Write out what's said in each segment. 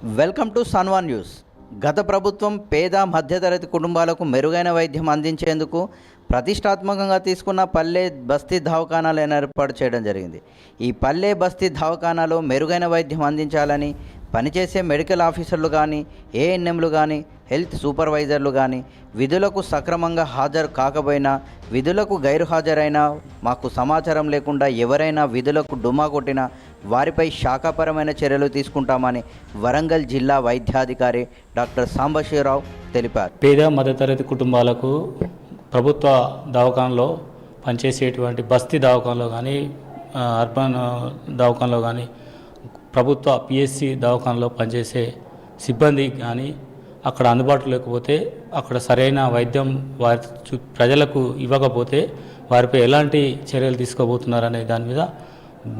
Welcome to సన్వన్ news. గత ప్రభుత్వం పేద మధ్యతరగతి కుటుంబాలకు మెరుగైన వైద్యం అందించేందుకు ప్రతిష్టాత్మకంగా తీసుకున్న పల్లె బస్తీ దవాఖానాలను ఏర్పాటు చేయడం జరిగింది. ఈ పల్లె బస్తీ దవాఖానాలో మెరుగైన వైద్యం అందించాలని పనిచేసే మెడికల్ ఆఫీసర్లు కానీ, ఏఎన్ఎంలు కానీ, హెల్త్ సూపర్వైజర్లు కానీ విధులకు సక్రమంగా హాజరు కాకపోయినా, విధులకు గైరు హాజరైనా, మాకు సమాచారం లేకుండా ఎవరైనా విధులకు డుమా కొట్టినా వారిపై శాఖాపరమైన చర్యలు తీసుకుంటామని వరంగల్ జిల్లా వైద్యాధికారి డాక్టర్ సాంబశివరావు తెలిపారు. పేద మధ్యతరగతి కుటుంబాలకు ప్రభుత్వ దవాఖానలో పనిచేసేటువంటి బస్తీ దవాఖానలో కానీ, అర్బన్ దవాఖానలో కానీ, ప్రభుత్వ పిఎస్సి దవాఖానలో పనిచేసే సిబ్బంది కానీ అక్కడ అందుబాటులో లేకపోతే, అక్కడ సరైన వైద్యం ప్రజలకు ఇవ్వకపోతే వారిపై ఎలాంటి చర్యలు తీసుకోబోతున్నారనే దాని మీద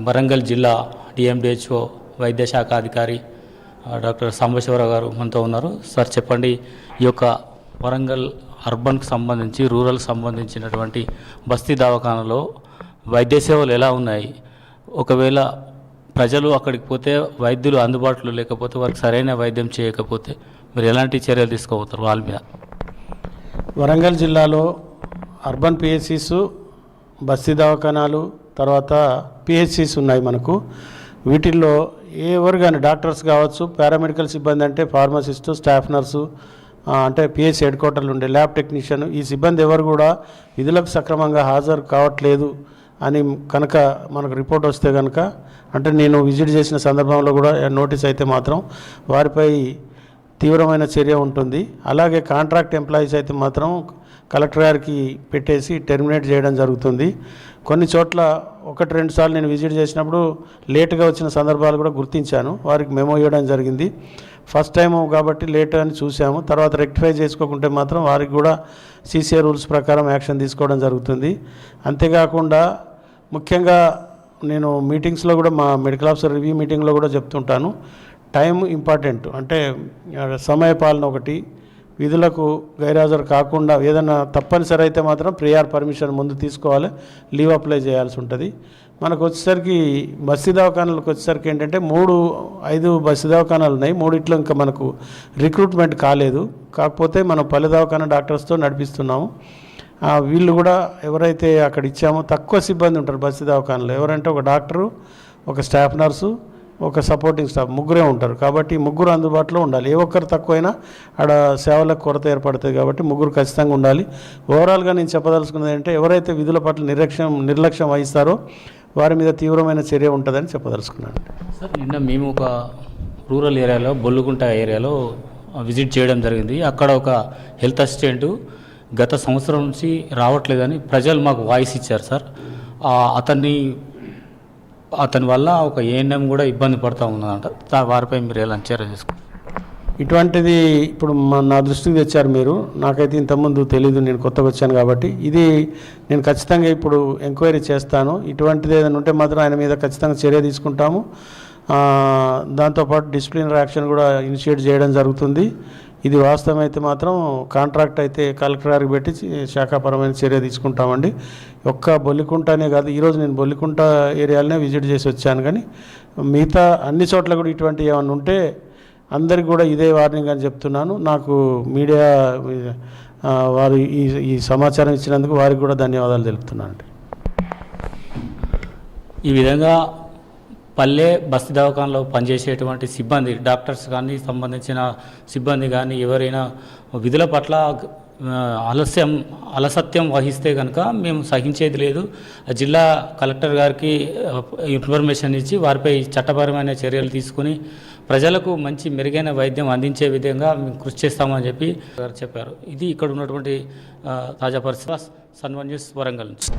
వరంగల్ జిల్లా డిఎండిహెచ్ఓ వైద్య శాఖ అధికారి డాక్టర్ సాంబశివరావు గారు మనతో ఉన్నారు. సార్ చెప్పండి, ఈ యొక్క వరంగల్ అర్బన్కి సంబంధించి, రూరల్కి సంబంధించినటువంటి బస్తీ దవాఖానలో వైద్య సేవలు ఎలా ఉన్నాయి? ఒకవేళ ప్రజలు అక్కడికి పోతే వైద్యులు అందుబాటులో లేకపోతే, వారికి సరైన వైద్యం చేయకపోతే మీరు ఎలాంటి చర్యలు తీసుకోబోతారు వాళ్ళ మీద? వరంగల్ జిల్లాలో అర్బన్ పిహెచ్సిస్, బస్తీ దవాఖానాలు, తర్వాత పిహెచ్సిస్ ఉన్నాయి మనకు. వీటిల్లో ఎవరు కానీ డాక్టర్స్ కావచ్చు, పారామెడికల్ సిబ్బంది అంటే ఫార్మసిస్టు, స్టాఫ్ నర్సు, అంటే పిహెచ్ హెడ్ క్వార్టర్లు ఉండే ల్యాబ్ టెక్నీషియన్, ఈ సిబ్బంది ఎవరు కూడా విధులకు సక్రమంగా హాజరు కావట్లేదు అని కనుక మనకు రిపోర్ట్ వస్తే కనుక, అంటే నేను విజిట్ చేసిన సందర్భంలో కూడా నోటీస్ అయితే మాత్రం వారిపై తీవ్రమైన చర్య ఉంటుంది. అలాగే కాంట్రాక్ట్ ఎంప్లాయీస్ అయితే మాత్రం కలెక్టర్ గారికి పెట్టేసి టెర్మినేట్ చేయడం జరుగుతుంది. కొన్ని చోట్ల 1-2 సార్లు నేను విజిట్ చేసినప్పుడు లేటుగా వచ్చిన సందర్భాలు కూడా గుర్తించాను, వారికి మెమో ఇవ్వడం జరిగింది. ఫస్ట్ టైం కాబట్టి లేట్ అని చూసాము, తర్వాత రెక్టిఫై చేసుకోకుంటే మాత్రం వారికి కూడా సీసీఏ రూల్స్ ప్రకారం యాక్షన్ తీసుకోవడం జరుగుతుంది. అంతేకాకుండా ముఖ్యంగా నేను మీటింగ్స్లో కూడా, మా మెడికల్ ఆఫీసర్ రివ్యూ మీటింగ్లో కూడా చెప్తుంటాను, టైం ఇంపార్టెంట్. అంటే సమయపాలన ఒకటి, విధులకు గైర్హాజరు కాకుండా ఏదైనా తప్పనిసరి అయితే మాత్రం ప్రియార్ పర్మిషన్ ముందు తీసుకోవాలి, లీవ్ అప్లై చేయాల్సి ఉంటుంది. మనకు వచ్చేసరికి బస్తీ దవాఖానాలకు వచ్చేసరికి ఏంటంటే 5 బస్తీ దవాఖానాలు ఉన్నాయి. 3 ఇంకా మనకు రిక్రూట్మెంట్ కాలేదు. కాకపోతే మనం పల్లె దవాఖానా డాక్టర్స్తో నడిపిస్తున్నాము. వీళ్ళు కూడా ఎవరైతే అక్కడ ఇచ్చామో తక్కువ సిబ్బంది ఉంటారు బస్తీ దవాఖానలో. ఎవరంటే ఒక డాక్టరు, ఒక స్టాఫ్ నర్సు, ఒక సపోర్టింగ్ స్టాఫ్, 3 ఉంటారు. కాబట్టి 3 అందుబాటులో ఉండాలి. ఏ ఒక్కరు తక్కువైనా ఆడ సేవలకు కొరత ఏర్పడుతుంది. కాబట్టి 3 ఖచ్చితంగా ఉండాలి. ఓవరాల్గా నేను చెప్పదలుచుకున్నది అంటే, ఎవరైతే విధుల పట్ల నిర్లక్ష్యం వహిస్తారో వారి మీద తీవ్రమైన చర్య ఉంటుందని చెప్పదలుచుకున్నాను. సార్, నిన్న మేము ఒక రూరల్ ఏరియాలో, బొల్లుగుంట ఏరియాలో విజిట్ చేయడం జరిగింది. అక్కడ ఒక హెల్త్ అసిస్టెంటు గత సంవత్సరం నుంచి రావట్లేదని ప్రజలు మాకు వాయిస్ ఇచ్చారు సార్. అతని వల్ల ఒక ఏఎన్ఎం కూడా ఇబ్బంది పడుతూ ఉన్నదంట. వారిపై మీరు ఎలా చర్య చేసుకోండి? ఇటువంటిది ఇప్పుడు నా దృష్టికి తెచ్చారు మీరు. నాకైతే ఇంతకుముందు తెలీదు, నేను కొత్తగా వచ్చాను కాబట్టి. ఇది నేను ఖచ్చితంగా ఇప్పుడు ఎంక్వైరీ చేస్తాను. ఇటువంటిది ఏదైనా ఉంటే మాత్రం ఆయన మీద ఖచ్చితంగా చర్య తీసుకుంటాము. దాంతోపాటు డిసిప్లినరీ యాక్షన్ కూడా ఇనిషియేట్ చేయడం జరుగుతుంది. ఇది వాస్తవం అయితే మాత్రం కాంట్రాక్ట్ అయితే కలెక్టర్ గారికి పెట్టి శాఖాపరమైన చర్య తీసుకుంటామండి. ఒక్క బొల్లికుంటనే కాదు, ఈరోజు నేను బొల్లికుంట ఏరియాలనే విజిట్ చేసి వచ్చాను. కానీ మిగతా అన్ని చోట్ల కూడా ఇటువంటి ఏమైనా ఉంటే అందరికి కూడా ఇదే వార్నింగ్ అని చెప్తున్నాను. నాకు మీడియా వారు ఈ సమాచారం ఇచ్చినందుకు వారికి కూడా ధన్యవాదాలు తెలుపుతున్నాను. ఈ విధంగా పల్లె బస్తీ దవాఖానలో పనిచేసేటువంటి సిబ్బంది, డాక్టర్స్ కానీ, సంబంధించిన సిబ్బంది కానీ ఎవరైనా విధుల పట్ల అలసత్యం వహిస్తే కనుక మేము సహించేది లేదు. జిల్లా కలెక్టర్ గారికి ఇన్ఫర్మేషన్ ఇచ్చి వారిపై చట్టపరమైన చర్యలు తీసుకుని ప్రజలకు మంచి మెరుగైన వైద్యం అందించే విధంగా మేము కృషి చేస్తామని చెప్పారు. ఇది ఇక్కడ ఉన్నటువంటి తాజా పరిస్థితి. సన్వన్ న్యూస్, వరంగల్ నుంచి.